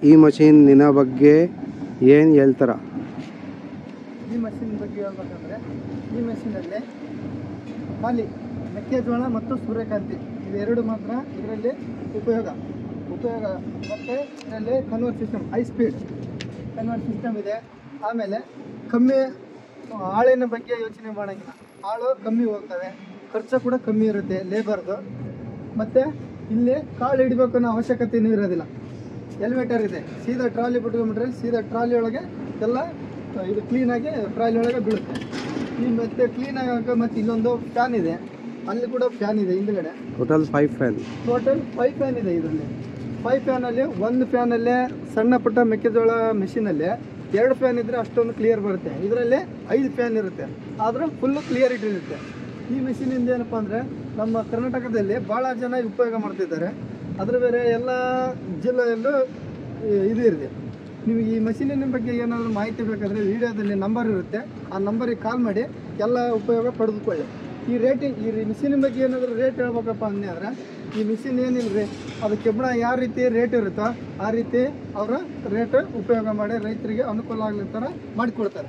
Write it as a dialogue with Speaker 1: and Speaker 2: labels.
Speaker 1: ಈ ಮಷೀನಿನ ಬಗ್ಗೆ ಏನು ಹೇಳ್ತಾರ?
Speaker 2: ಈ ಮಷೀನ್ ಬಗ್ಗೆ ಹೇಳ್ಬೇಕಂದ್ರೆ ಈ ಮಷೀನಲ್ಲಿ ಖಾಲಿ ಮೆಕ್ಕೆಜೋಳ ಮತ್ತು ಸೂರ್ಯಕಾಂತಿ ಇವೆರಡು ಮಾತ್ರ ಇದರಲ್ಲಿ ಉಪಯೋಗ ಮತ್ತು ಇದರಲ್ಲಿ convert system high speed convert system ಇದೆ. ಆಮೇಲೆ ಕಮ್ಮಿ ಆಳಿನ ಬಗ್ಗೆ ಯೋಚನೆ ಮಾಡೋಂಗಿಲ್ಲ, ಆಳು ಕಮ್ಮಿ ಹೋಗ್ತವೆ, ಖರ್ಚು ಕೂಡ ಕಮ್ಮಿ ಇರುತ್ತೆ ಲೇಬರ್ದು. ಮತ್ತು ಇಲ್ಲಿ ಕಾಳು ಹಿಡಿಬೇಕು ಅನ್ನೋ ಅವಶ್ಯಕತೆಯೂ ಇರೋದಿಲ್ಲ. ಎಲಿವೇಟರ್ ಇದೆ, ಸೀದಾ ಟ್ರಾಲಿ ಬಿಟ್ಕೊಂಡ್ಬಿಟ್ರೆ ಸೀದಾ ಟ್ರಾಲಿ ಒಳಗೆ ಎಲ್ಲ ಇದು ಕ್ಲೀನಾಗಿ ಟ್ರಾಲಿ ಒಳಗೆ ಬೀಳುತ್ತೆ. ಈ ಮತ್ತೆ ಕ್ಲೀನಾಗಿ ಮತ್ತು ಇಲ್ಲೊಂದು ಫ್ಯಾನ್ ಇದೆ, ಅಲ್ಲಿ ಕೂಡ ಫ್ಯಾನ್ ಇದೆ ಹಿಂದ್ಗಡೆ.
Speaker 1: ಟೋಟಲ್ 5 ಫ್ಯಾನ್ ಇದೆ ಇದರಲ್ಲಿ. 5 ಫ್ಯಾನಲ್ಲಿ ಒಂದು ಫ್ಯಾನಲ್ಲೇ ಸಣ್ಣ ಪುಟ್ಟ ಮೆಕ್ಕೆಜೋಳ ಮೆಷಿನಲ್ಲಿ 2 ಫ್ಯಾನ್ ಇದ್ದರೆ ಅಷ್ಟೊಂದು ಕ್ಲಿಯರ್ ಬರುತ್ತೆ. ಇದರಲ್ಲಿ 5 ಫ್ಯಾನ್ ಇರುತ್ತೆ, ಆದರೂ ಫುಲ್ಲು ಕ್ಲಿಯರಿಟಿ ಇರುತ್ತೆ. ಈ ಮೆಷಿನಿಂದ ಏನಪ್ಪ ಅಂದರೆ ನಮ್ಮ ಕರ್ನಾಟಕದಲ್ಲಿ ಭಾಳ ಜನ ಉಪಯೋಗ ಮಾಡ್ತಿದ್ದಾರೆ. ಅದ್ರ ಬೇರೆ ಎಲ್ಲ ಜಿಲ್ಲೆಯಲ್ಲೂ ಇದು ಇರುತ್ತೆ. ನೀವು ಈ ಮಷೀನಿನ ಬಗ್ಗೆ ಏನಾದರೂ ಮಾಹಿತಿ ಬೇಕಾದರೆ ವಿಡಿಯೋದಲ್ಲಿ ನಂಬರ್ ಇರುತ್ತೆ, ಆ ನಂಬರಿಗೆ ಕಾಲ್ ಮಾಡಿ ಎಲ್ಲ ಉಪಯೋಗ ಪಡೆದುಕೊಳ್ಳಿ. ಈ ಮಿಷಿನಿನ ಬಗ್ಗೆ ಏನಾದರೂ ರೇಟ್ ಹೇಳ್ಬೇಕಪ್ಪ ಅಂದರೆ ಈ ಮಿಷಿನ್ ಏನಿಲ್ಲ ರೀ, ಅದು ಕೆಬ್ಬಣ ಯಾವ ರೀತಿ ರೇಟ್ ಇರುತ್ತೋ ಆ ರೀತಿ ಅವರು ರೇಟ್ ಉಪಯೋಗ ಮಾಡಿ ರೈತರಿಗೆ ಅನುಕೂಲ ಆಗಲಿ ಥರ ಮಾಡಿಕೊಡ್ತಾರೆ.